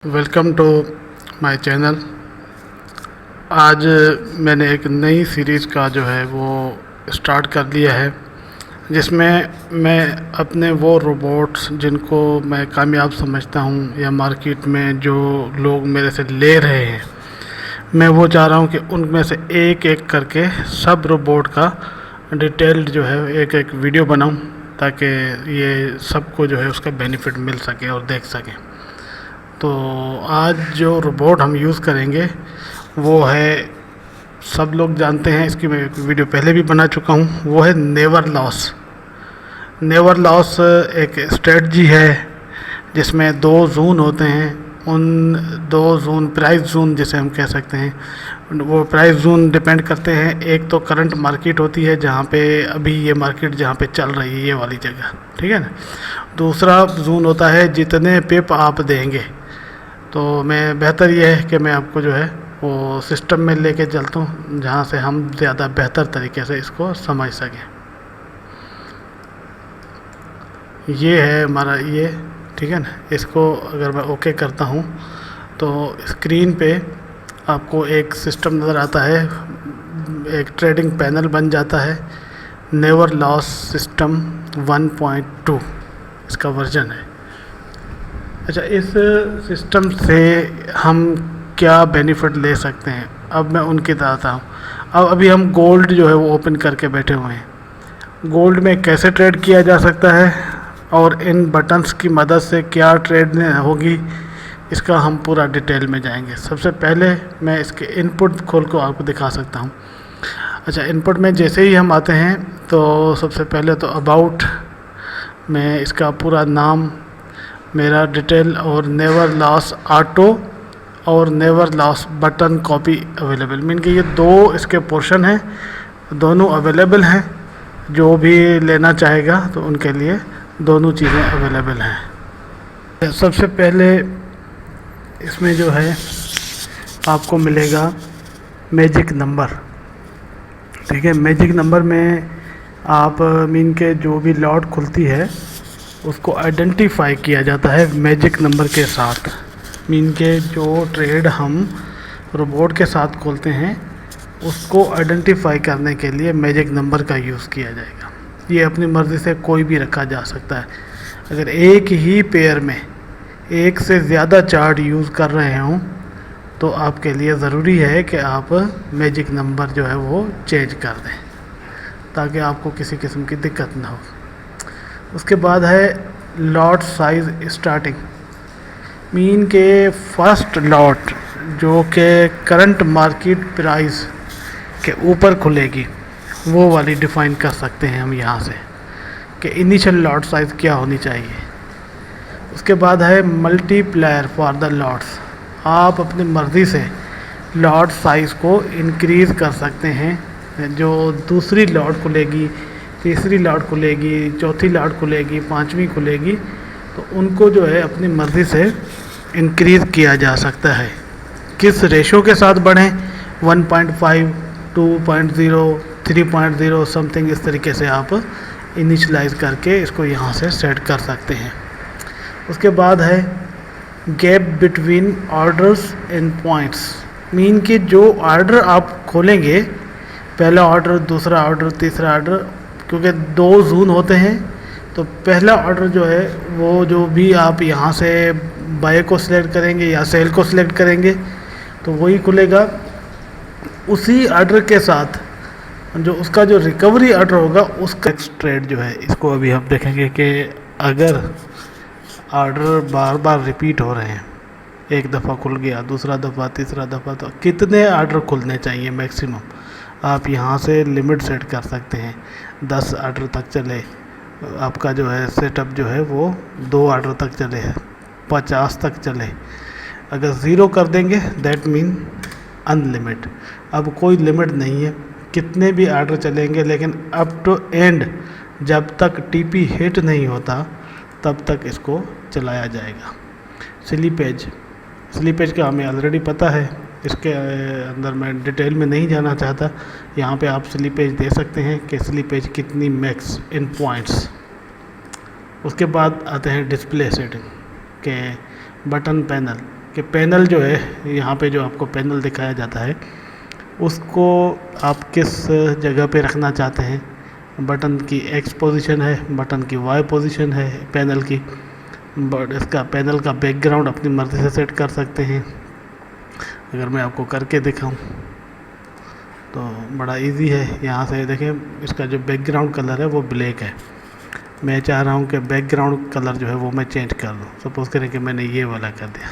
Welcome to my channel. आज मैंने एक नई सीरीज़ का जो है वो स्टार्ट कर लिया है, जिसमें मैं अपने वो रोबोट्स जिनको मैं कामयाब समझता हूँ या मार्केट में जो लोग मेरे से ले रहे हैं, मैं वो चाह रहा हूँ कि उनमें से एक एक करके सब रोबोट का डिटेल्ड जो है एक एक वीडियो बनाऊँ, ताकि ये सबको जो है उसका बेनिफिट मिल सके और देख सकें। तो आज जो रोबोट हम यूज़ करेंगे वो है, सब लोग जानते हैं, इसकी मैं एक वीडियो पहले भी बना चुका हूँ, वो है नेवर लॉस। नेवर लॉस एक स्ट्रेटजी है जिसमें दो जोन होते हैं। उन दो जोन, प्राइस जोन जिसे हम कह सकते हैं, वो प्राइस जोन डिपेंड करते हैं। एक तो करंट मार्केट होती है जहाँ पे अभी ये मार्केट जहाँ पे चल रही है, ये वाली जगह, ठीक है ना। दूसरा जोन होता है जितने पिप आप देंगे। तो मैं बेहतर ये है कि मैं आपको जो है वो सिस्टम में लेके चलता हूँ जहाँ से हम ज़्यादा बेहतर तरीके से इसको समझ सकें। ये है हमारा ये, ठीक है ना। इसको अगर मैं ओके करता हूँ तो स्क्रीन पे आपको एक सिस्टम नज़र आता है, एक ट्रेडिंग पैनल बन जाता है। नेवर लॉस सिस्टम 1.2 इसका वर्जन है। अच्छा, इस सिस्टम से हम क्या बेनिफिट ले सकते हैं, अब मैं उनकी बताता हूँ। अब अभी हम गोल्ड जो है वो ओपन करके बैठे हुए हैं। गोल्ड में कैसे ट्रेड किया जा सकता है और इन बटन्स की मदद से क्या ट्रेड होगी, इसका हम पूरा डिटेल में जाएंगे। सबसे पहले मैं इसके इनपुट खोल को आपको दिखा सकता हूँ। अच्छा, इनपुट में जैसे ही हम आते हैं तो सबसे पहले तो अबाउट में इसका पूरा नाम, मेरा डिटेल और नेवर लॉस ऑटो और never loss button copy available, mean कि ये दो इसके पोर्शन हैं, दोनों अवेलेबल हैं। जो भी लेना चाहेगा तो उनके लिए दोनों चीज़ें अवेलेबल हैं। सबसे पहले इसमें जो है आपको मिलेगा मैजिक नंबर, ठीक है। मैजिक नंबर में आप मीन के जो भी लॉट खुलती है उसको आइडेंटिफाई किया जाता है मैजिक नंबर के साथ। मीन के जो ट्रेड हम रोबोट के साथ खोलते हैं उसको आइडेंटिफाई करने के लिए मैजिक नंबर का यूज़ किया जाएगा। ये अपनी मर्ज़ी से कोई भी रखा जा सकता है। अगर एक ही पेयर में एक से ज़्यादा चार्ट यूज़ कर रहे हों तो आपके लिए ज़रूरी है कि आप मैजिक नंबर जो है वो चेंज कर दें, ताकि आपको किसी किस्म की दिक्कत ना हो। उसके बाद है लॉट साइज़ स्टार्टिंग, मीन के फर्स्ट लॉट जो कि करंट मार्केट प्राइस के ऊपर खुलेगी वो वाली डिफ़ाइन कर सकते हैं हम यहाँ से कि इनिशियल लॉट साइज़ क्या होनी चाहिए। उसके बाद है मल्टीप्लायर फॉर द लॉट्स, आप अपनी मर्ज़ी से लॉट साइज़ को इंक्रीज़ कर सकते हैं। जो दूसरी लॉट खुलेगी, तीसरी लॉट खुलेगी, चौथी लॉट खुलेगी, पांचवी खुलेगी, तो उनको जो है अपनी मर्ज़ी से इंक्रीज़ किया जा सकता है। किस रेशो के साथ बढ़ें, 1.5, 2.0, 3.0 समथिंग, इस तरीके से आप इनिशलाइज करके इसको यहाँ से सेट कर सकते हैं। उसके बाद है gap between orders and points, mean कि जो ऑर्डर आप खोलेंगे, पहला ऑर्डर, दूसरा ऑर्डर, तीसरा ऑर्डर, क्योंकि दो जोन होते हैं, तो पहला ऑर्डर जो है वो जो भी आप यहाँ से बाय को सिलेक्ट करेंगे या सेल को सिलेक्ट करेंगे तो वही खुलेगा। उसी ऑर्डर के साथ जो उसका जो रिकवरी ऑर्डर होगा उसका ट्रेड जो है, इसको अभी हम देखेंगे कि अगर ऑर्डर बार बार रिपीट हो रहे हैं, एक दफ़ा खुल गया, दूसरा दफ़ा, तीसरा दफ़ा, तो कितने ऑर्डर खुलने चाहिए मैक्सिमम, आप यहाँ से लिमिट सेट कर सकते हैं। 10 ऑर्डर तक चले आपका जो है सेटअप, जो है वो 2 ऑर्डर तक चले है, 50 तक चले। अगर ज़ीरो कर देंगे दैट मीन अनलिमिट, अब कोई लिमिट नहीं है, कितने भी ऑर्डर चलेंगे, लेकिन अप टू एंड जब तक टीपी हिट नहीं होता तब तक इसको चलाया जाएगा। स्लीपेज का हमें ऑलरेडी पता है, इसके अंदर मैं डिटेल में नहीं जाना चाहता। यहाँ पे आप स्लीपेज दे सकते हैं कि स्लीपेज कितनी मैक्स इन पॉइंट्स। उसके बाद आते हैं डिस्प्ले सेटिंग के बटन पैनल, कि पैनल जो है यहाँ पे जो आपको पैनल दिखाया जाता है उसको आप किस जगह पे रखना चाहते हैं। बटन की X पोजीशन है, बटन की Y पोजीशन है पैनल की, बट इसका पैनल का बैकग्राउंड अपनी मर्ज़ी से सेट कर सकते हैं। अगर मैं आपको करके दिखाऊं तो बड़ा इजी है। यहाँ से देखें, इसका जो बैकग्राउंड कलर है वो ब्लैक है। मैं चाह रहा हूँ कि बैकग्राउंड कलर जो है वो मैं चेंज कर दूँ। सपोज़ करें कि मैंने ये वाला कर दिया,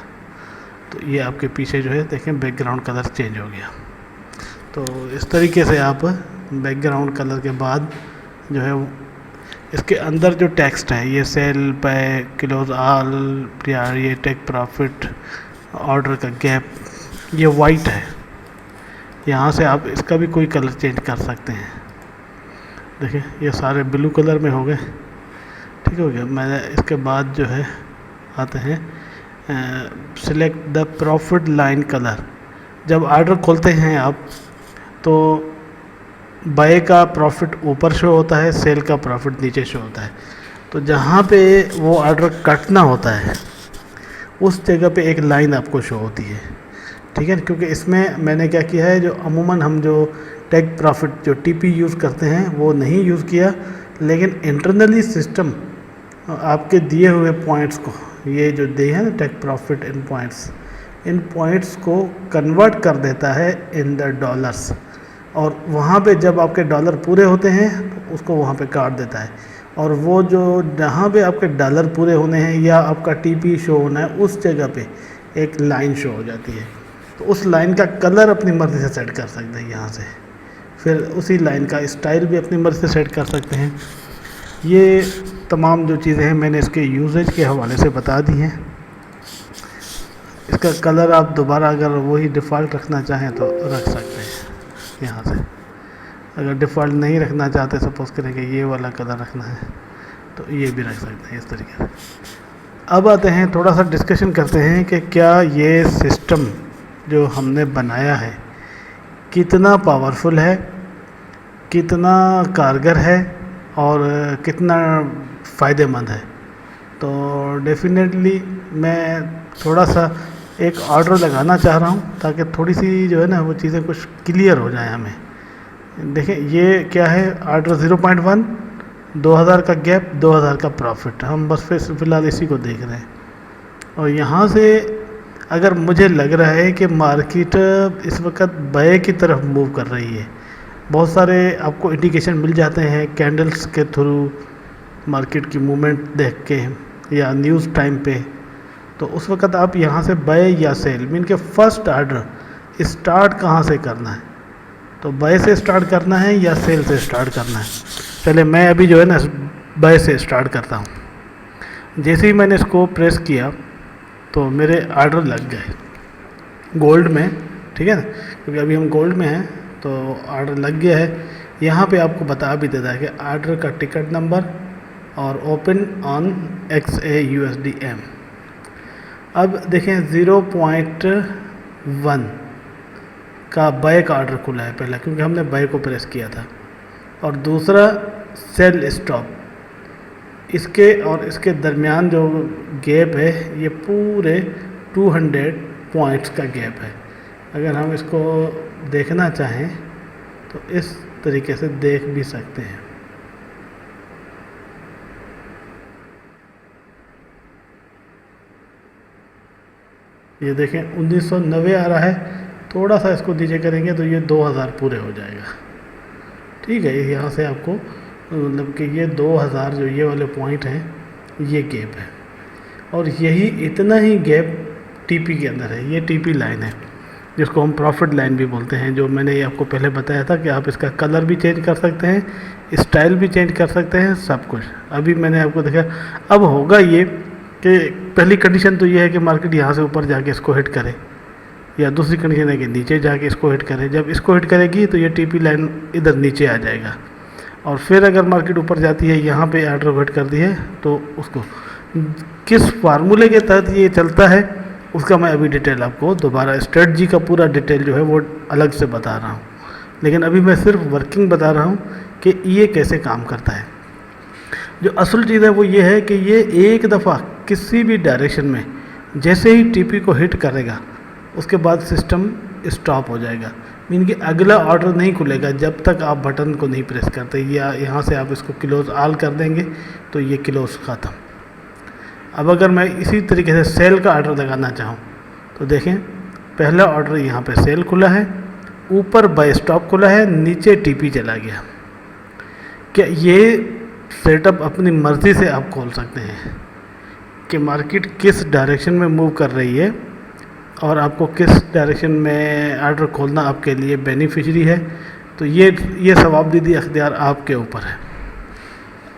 तो ये आपके पीछे जो है देखें बैकग्राउंड कलर चेंज हो गया। तो इस तरीके से आप बैकग्राउंड कलर के बाद जो है इसके अंदर जो टेक्स्ट है, ये सेल बाय क्लोज ऑल या ये टेक प्रॉफिट ऑर्डर का गैप, ये वाइट है। यहाँ से आप इसका भी कोई कलर चेंज कर सकते हैं। देखिए ये सारे ब्लू कलर में हो गए, ठीक हो गया। मैंने इसके बाद जो है आते हैं select the profit line colour. जब ऑर्डर खोलते हैं आप तो बाय का प्रॉफिट ऊपर शो होता है, सेल का प्रॉफिट नीचे शो होता है। तो जहाँ पे वो ऑर्डर कटना होता है उस जगह पे एक लाइन आपको शो होती है, ठीक है। क्योंकि इसमें मैंने क्या किया है, जो अमूमन हम जो टेक प्रॉफिट जो टीपी यूज़ करते हैं वो नहीं यूज़ किया, लेकिन इंटरनली सिस्टम आपके दिए हुए पॉइंट्स को, ये जो दिए हैं ना टेक प्रॉफिट इन पॉइंट्स को कन्वर्ट कर देता है इन द डॉलर्स, और वहाँ पे जब आपके डॉलर पूरे होते हैं तो उसको वहाँ पे काट देता है। और वो जो जहाँ पे आपके डॉलर पूरे होने हैं या आपका टीपी शो होना है उस जगह पे एक लाइन शो हो जाती है। तो उस लाइन का कलर अपनी मर्ज़ी से सेट कर सकते हैं यहाँ से। फिर उसी लाइन का स्टाइल भी अपनी मर्ज़ी से सेट कर सकते हैं। ये तमाम जो चीज़ें हैं मैंने इसके यूजेज के हवाले से बता दी हैं। इसका कलर आप दोबारा अगर वही डिफ़ॉल्ट रखना चाहें तो रख सकते हैं यहाँ से। अगर डिफ़ॉल्ट नहीं रखना चाहते, सपोज़ करें कि ये वाला कलर रखना है, तो ये भी रख सकते हैं इस तरीके से। अब आते हैं, थोड़ा सा डिस्कशन करते हैं कि क्या ये सिस्टम जो हमने बनाया है कितना पावरफुल है, कितना कारगर है और कितना फ़ायदेमंद है। तो डेफिनेटली मैं थोड़ा सा एक ऑर्डर लगाना चाह रहा हूँ ताकि थोड़ी सी जो है ना वो चीज़ें कुछ क्लियर हो जाए हमें। देखें ये क्या है, ऑर्डर 0.1, 2000 का गैप, 2000 का प्रॉफिट। हम बस फ़िलहाल इसी को देख रहे हैं। और यहाँ से अगर मुझे लग रहा है कि मार्केट इस वक्त बाय की तरफ मूव कर रही है, बहुत सारे आपको इंडिकेशन मिल जाते हैं कैंडल्स के थ्रू, मार्केट की मूवमेंट देख के या न्यूज़ टाइम पे। तो उस वक्त आप यहाँ से बाय या सेल मीन के फर्स्ट ऑर्डर स्टार्ट कहाँ से करना है, तो बाय से स्टार्ट करना है या सेल से स्टार्ट करना है। चले मैं अभी जो है ना बाय से स्टार्ट करता हूँ। जैसे ही मैंने इसको प्रेस किया तो मेरे ऑर्डर लग गए गोल्ड में, ठीक है ना, क्योंकि अभी हम गोल्ड में हैं तो ऑर्डर लग गया है। यहाँ पे आपको बता भी देता है कि ऑर्डर का टिकट नंबर और ओपन ऑन XAUSDM। अब देखें 0.1 का बाय का ऑर्डर खुला है पहला, क्योंकि हमने बाय को प्रेस किया था, और दूसरा सेल स्टॉप। इसके और इसके दरमियान जो गैप है ये पूरे 200 पॉइंट्स का गैप है। अगर हम इसको देखना चाहें तो इस तरीके से देख भी सकते हैं। ये देखें 1990 आ रहा है, थोड़ा सा इसको नीचे करेंगे तो ये 2000 पूरे हो जाएगा, ठीक है। यहाँ से आपको मतलब कि ये 2000 जो ये वाले पॉइंट हैं ये गैप है, और यही इतना ही गैप टीपी के अंदर है। ये टीपी लाइन है जिसको हम प्रॉफिट लाइन भी बोलते हैं, जो मैंने ये आपको पहले बताया था कि आप इसका कलर भी चेंज कर सकते हैं, स्टाइल भी चेंज कर सकते हैं, सब कुछ। अभी मैंने आपको देखा। अब होगा ये कि पहली कंडीशन तो ये है कि मार्केट यहाँ से ऊपर जाके इसको हिट करे, या दूसरी कंडीशन है कि नीचे जाके इसको हिट करे। जब इसको हिट करेगी तो ये टीपी लाइन इधर नीचे आ जाएगा, और फिर अगर मार्केट ऊपर जाती है, यहाँ पे ऑर्डर हिट कर दी है, तो उसको किस फार्मूले के तहत ये चलता है उसका मैं अभी डिटेल आपको दोबारा, स्ट्रेटजी का पूरा डिटेल जो है वो अलग से बता रहा हूँ। लेकिन अभी मैं सिर्फ वर्किंग बता रहा हूँ कि ये कैसे काम करता है। जो असल चीज़ है वो ये है कि ये एक दफ़ा किसी भी डायरेक्शन में जैसे ही टीपी को हिट करेगा उसके बाद सिस्टम स्टॉप हो जाएगा, मीन कि अगला ऑर्डर नहीं खुलेगा जब तक आप बटन को नहीं प्रेस करते, या यहाँ से आप इसको क्लोज ऑल कर देंगे तो ये क्लोज ख़त्म। अब अगर मैं इसी तरीके से सेल का ऑर्डर लगाना चाहूँ तो देखें, पहला ऑर्डर यहाँ पे सेल खुला है, ऊपर बाय स्टॉप खुला है, नीचे टीपी चला गया। क्या ये सेटअप अपनी मर्ज़ी से आप खोल सकते हैं कि मार्केट किस डायरेक्शन में मूव कर रही है और आपको किस डायरेक्शन में ऑर्डर खोलना आपके लिए बेनिफिशियरी है। तो ये सवाबदीदी अख्तियार आपके ऊपर है।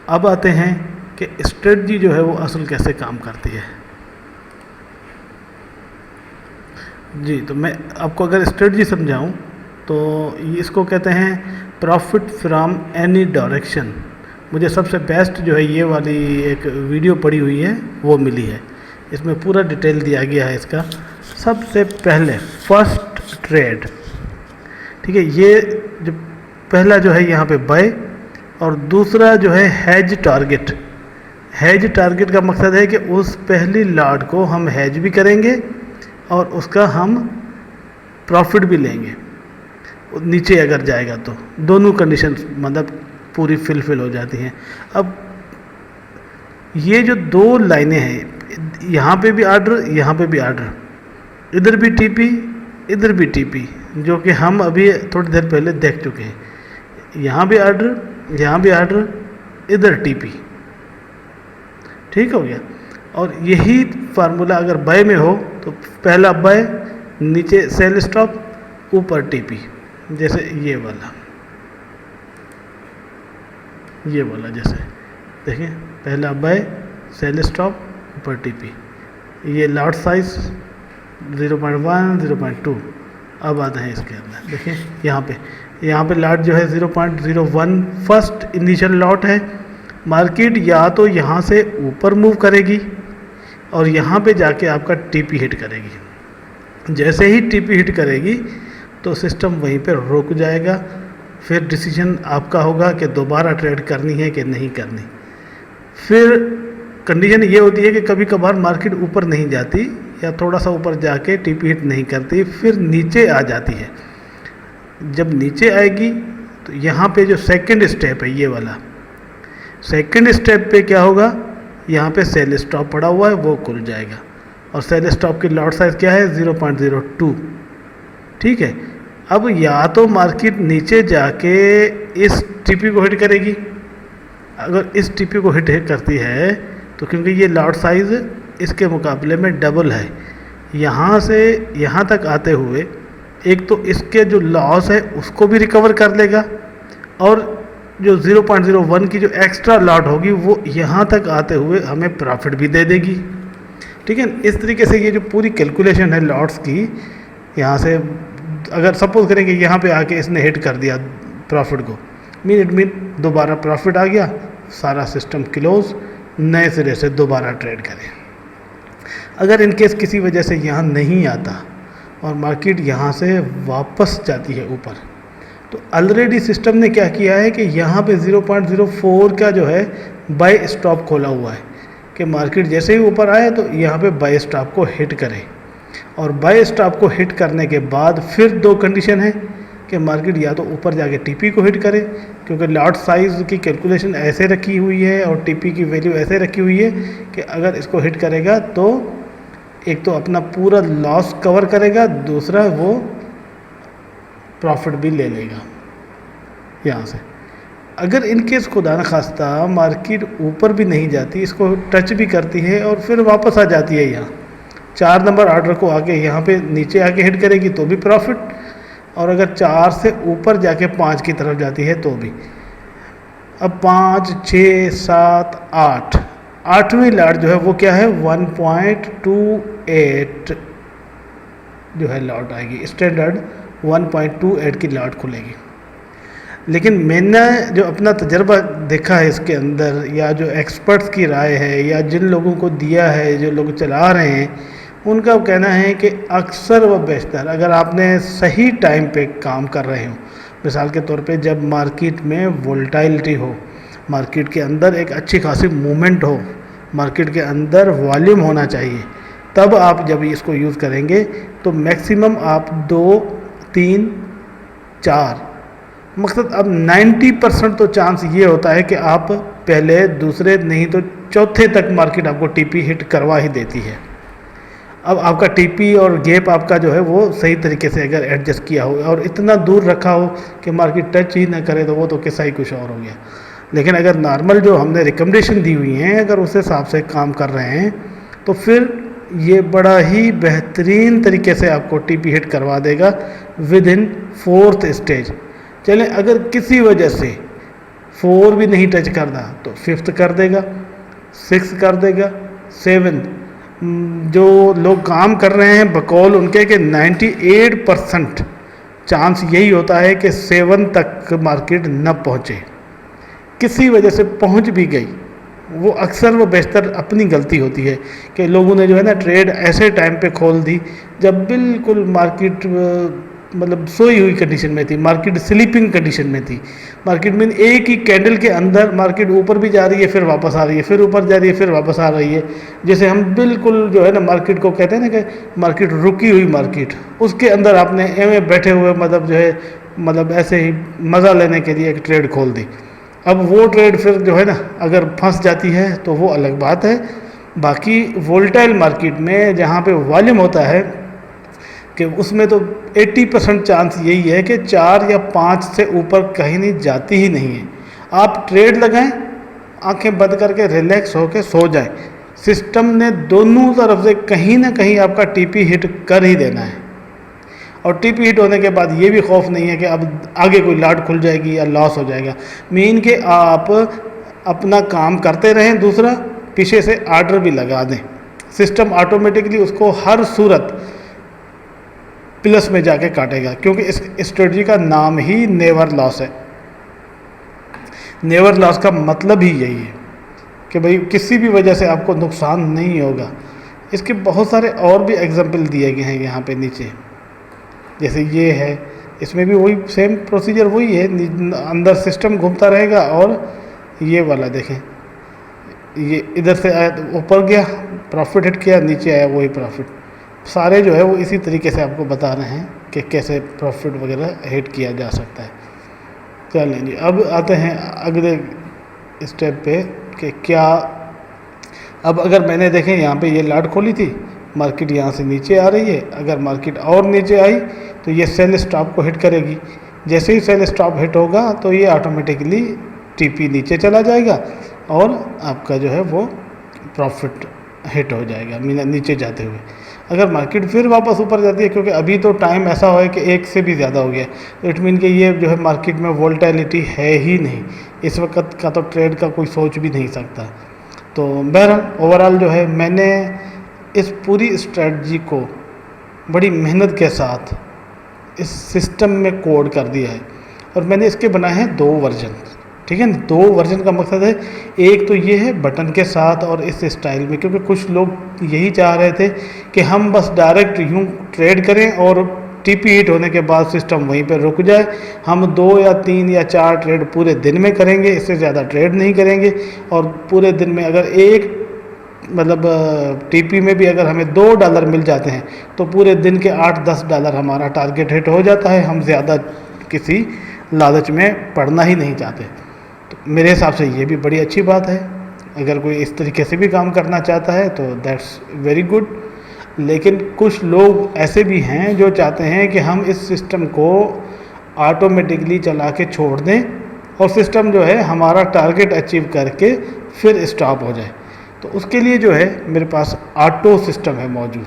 अब आते हैं कि स्ट्रेटजी जो है वो असल कैसे काम करती है। जी, तो मैं आपको अगर स्ट्रेटजी समझाऊं तो इसको कहते हैं प्रॉफिट फ्रॉम एनी डायरेक्शन। मुझे सबसे बेस्ट जो है ये वाली एक वीडियो पड़ी हुई है वो मिली है, इसमें पूरा डिटेल दिया गया है इसका। सबसे पहले फर्स्ट ट्रेड, ठीक है, ये जो पहला जो है यहाँ पे बाय, और दूसरा जो है हैज टारगेट। हैज टारगेट का मकसद है कि उस पहली लॉट को हम हैज भी करेंगे और उसका हम प्रॉफिट भी लेंगे नीचे अगर जाएगा तो। दोनों कंडीशन मतलब पूरी फिल हो जाती हैं। अब ये जो दो लाइनें हैं, यहाँ पे भी ऑर्डर, यहाँ पे भी ऑर्डर, इधर भी टीपी, इधर भी टीपी, जो कि हम अभी थोड़ी देर पहले देख चुके हैं। यहाँ भी ऑर्डर, यहाँ भी ऑर्डर, इधर टीपी, ठीक हो गया। और यही फार्मूला अगर बाय में हो तो पहला बाय, नीचे सेल स्टॉप, ऊपर टीपी, जैसे ये वाला जैसे देखिए, पहला बाय, सेल स्टॉप, ऊपर टीपी। ये लॉट साइज 0.1, 0.2। अब आते हैं इसके अंदर, देखिए यहाँ पे लॉट जो है 0.01 फर्स्ट इनिशियल लॉट है। मार्केट या तो यहाँ से ऊपर मूव करेगी और यहाँ पे जाके आपका टीपी हिट करेगी। जैसे ही टीपी हिट करेगी तो सिस्टम वहीं पे रुक जाएगा। फिर डिसीजन आपका होगा कि दोबारा ट्रेड करनी है कि नहीं करनी। फिर कंडीशन ये होती है कि कभी कभार मार्केट ऊपर नहीं जाती या थोड़ा सा ऊपर जाके टीपी हिट नहीं करती, फिर नीचे आ जाती है। जब नीचे आएगी तो यहाँ पे जो सेकंड स्टेप है ये वाला, सेकंड स्टेप पे क्या होगा, यहाँ पे सेल स्टॉप पड़ा हुआ है वो खुल जाएगा और सेल स्टॉप की लॉट साइज क्या है 0.02, ठीक है। अब या तो मार्केट नीचे जाके इस टीपी को हिट करेगी। अगर इस टीपी को हिट करती है तो क्योंकि ये लॉट साइज इसके मुकाबले में डबल है, यहाँ से यहाँ तक आते हुए एक तो इसके जो लॉस है उसको भी रिकवर कर लेगा और जो 0.01 की जो एक्स्ट्रा लॉट होगी वो यहाँ तक आते हुए हमें प्रॉफिट भी दे देगी, ठीक है। इस तरीके से ये जो पूरी कैलकुलेशन है लॉट्स की, यहाँ से अगर सपोज करें कि यहाँ पे आके इसने हिट कर दिया प्रॉफिट को, मीन दोबारा प्रॉफिट आ गया, सारा सिस्टम क्लोज, नए सिरे से दोबारा ट्रेड करें। अगर इनकेस किसी वजह से यहाँ नहीं आता और मार्केट यहाँ से वापस जाती है ऊपर, तो ऑलरेडी सिस्टम ने क्या किया है कि यहाँ पे 0.04 का जो है बाय स्टॉप खोला हुआ है कि मार्केट जैसे ही ऊपर आए तो यहाँ पे बाय स्टॉप को हिट करे। और बाय स्टॉप को हिट करने के बाद फिर दो कंडीशन है कि मार्केट या तो ऊपर जाके टीपी को हिट करे, क्योंकि लॉट साइज़ की कैलकुलेशन ऐसे रखी हुई है और टीपी की वैल्यू ऐसे रखी हुई है कि अगर इसको हिट करेगा तो एक तो अपना पूरा लॉस कवर करेगा, दूसरा वो प्रॉफिट भी ले लेगा यहाँ से। अगर इनकेस खुदा न खास्ता मार्केट ऊपर भी नहीं जाती, इसको टच भी करती है और फिर वापस आ जाती है यहाँ 4 नंबर ऑर्डर को आके यहाँ पे नीचे आके हिट करेगी तो भी प्रॉफिट, और अगर 4 से ऊपर जाके 5 की तरफ जाती है तो भी। अब 5, 6, 7, 8, 8वीं लॉट जो है वो क्या है 1.28 जो है लॉट आएगी, स्टैंडर्ड 1.28 की लॉट खुलेगी। लेकिन मैंने जो अपना तजर्बा देखा है इसके अंदर, या जो एक्सपर्ट्स की राय है, या जिन लोगों को दिया है, जो लोग चला रहे हैं, उनका कहना है कि अक्सर व बेशतर अगर आपने सही टाइम पे काम कर रहे हो, मिसाल के तौर पे जब मार्केट में वोलेटिलिटी हो, मार्केट के अंदर एक अच्छी खासी मूवमेंट हो, मार्केट के अंदर वॉल्यूम होना चाहिए, तब आप जब इसको यूज़ करेंगे तो मैक्सिमम आप 2, 3, 4 मकसद अब 90% तो चांस ये होता है कि आप पहले, दूसरे, नहीं तो चौथे तक मार्केट आपको टीपी हिट करवा ही देती है। अब आपका टीपी और गैप आपका जो है वो सही तरीके से अगर एडजस्ट किया हो और इतना दूर रखा हो कि मार्केट टच ही ना करे, तो वो तो किस्सा ही कुछ और हो गया। लेकिन अगर नॉर्मल जो हमने रिकमेंडेशन दी हुई हैं, अगर उस हिसाब से काम कर रहे हैं, तो फिर ये बड़ा ही बेहतरीन तरीके से आपको टीपी हिट करवा देगा विद इन 4th स्टेज। चलें, अगर किसी वजह से 4 भी नहीं टच करना तो 5th कर देगा, 6 कर देगा, 7। जो लोग काम कर रहे हैं बकौल उनके कि 98% चांस यही होता है कि 7 तक मार्केट न पहुँचे। किसी वजह से पहुँच भी गई, वो अक्सर वो बेशतर अपनी गलती होती है कि लोगों ने जो है ना ट्रेड ऐसे टाइम पे खोल दी जब बिल्कुल मार्केट मतलब सोई हुई कंडीशन में थी, मार्केट स्लीपिंग कंडीशन में थी। मार्केट में एक ही कैंडल के अंदर मार्केट ऊपर भी जा रही है, फिर वापस आ रही है, फिर ऊपर जा रही है, फिर वापस आ रही है। जैसे हम बिल्कुल जो है ना मार्केट को कहते हैं ना कि मार्केट रुकी हुई मार्केट, उसके अंदर आपने एवं बैठे हुए मतलब जो है मतलब ऐसे ही मज़ा लेने के लिए एक ट्रेड खोल दी। अब वो ट्रेड फिर जो है ना अगर फंस जाती है तो वो अलग बात है। बाकी वोलेटाइल मार्केट में जहाँ पे वॉल्यूम होता है कि उसमें तो 80% चांस यही है कि 4 या 5 से ऊपर कहीं नहीं जाती ही नहीं है। आप ट्रेड लगाएं, आंखें बंद करके रिलैक्स होकर सो जाएं, सिस्टम ने दोनों तरफ से कहीं ना कहीं आपका टीपी हिट कर ही देना है। और टीपी हिट होने के बाद ये भी खौफ नहीं है कि अब आगे कोई लाट खुल जाएगी या लॉस हो जाएगा। मेन कि आप अपना काम करते रहें, दूसरा पीछे से आर्डर भी लगा दें, सिस्टम ऑटोमेटिकली उसको हर सूरत प्लस में जाके काटेगा, क्योंकि इस स्ट्रेटजी का नाम ही नेवर लॉस है। नेवर लॉस का मतलब ही यही है कि भाई किसी भी वजह से आपको नुकसान नहीं होगा। इसके बहुत सारे और भी एग्जाम्पल दिए गए हैं यहाँ पे नीचे, जैसे ये है, इसमें भी वही सेम प्रोसीजर वही है, अंदर सिस्टम घूमता रहेगा। और ये वाला देखें, ये इधर से आया ऊपर गया, प्रॉफिट हिट किया, नीचे आया वही प्रॉफिट। सारे जो है वो इसी तरीके से आपको बता रहे हैं कि कैसे प्रॉफिट वगैरह हिट किया जा सकता है। चलें जी, अब आते हैं अगले स्टेप पे कि क्या, अब अगर मैंने देखें यहाँ पे ये लाट खोली थी, मार्केट यहाँ से नीचे आ रही है, अगर मार्केट और नीचे आई तो ये सेल स्टॉप को हिट करेगी। जैसे ही सेल स्टॉप हिट होगा तो ये ऑटोमेटिकली टीपी नीचे चला जाएगा और आपका जो है वो प्रॉफिट हिट हो जाएगा नीचे जाते हुए। अगर मार्केट फिर वापस ऊपर जाती है, क्योंकि अभी तो टाइम ऐसा हो है कि 1 से भी ज़्यादा हो गया, तो इट मीन कि ये जो है मार्केट में वोलेटिलिटी है ही नहीं, इस वक्त का तो ट्रेड का कोई सोच भी नहीं सकता। तो बहरहाल ओवरऑल जो है मैंने इस पूरी स्ट्रेटजी को बड़ी मेहनत के साथ इस सिस्टम में कोड कर दिया है, और मैंने इसके बनाए हैं 2 वर्जन, ठीक है ना। 2 वर्जन का मकसद है, एक तो ये है बटन के साथ और इस स्टाइल में, क्योंकि कुछ लोग यही चाह रहे थे कि हम बस डायरेक्ट यूँ ट्रेड करें और टीपी हिट होने के बाद सिस्टम वहीं पर रुक जाए, हम 2 या 3 या 4 ट्रेड पूरे दिन में करेंगे, इससे ज़्यादा ट्रेड नहीं करेंगे। और पूरे दिन में अगर एक मतलब टीपी में भी अगर हमें $2 मिल जाते हैं तो पूरे दिन के $8-10 हमारा टारगेट हिट हो जाता है। हम ज़्यादा किसी लालच में पड़ना ही नहीं चाहते। तो मेरे हिसाब से ये भी बड़ी अच्छी बात है। अगर कोई इस तरीके से भी काम करना चाहता है तो दैट्स वेरी गुड। लेकिन कुछ लोग ऐसे भी हैं जो चाहते हैं कि हम इस सिस्टम को ऑटोमेटिकली चला के छोड़ दें और सिस्टम जो है हमारा टारगेट अचीव करके फिर स्टॉप हो जाए। तो उसके लिए जो है मेरे पास ऑटो सिस्टम है मौजूद।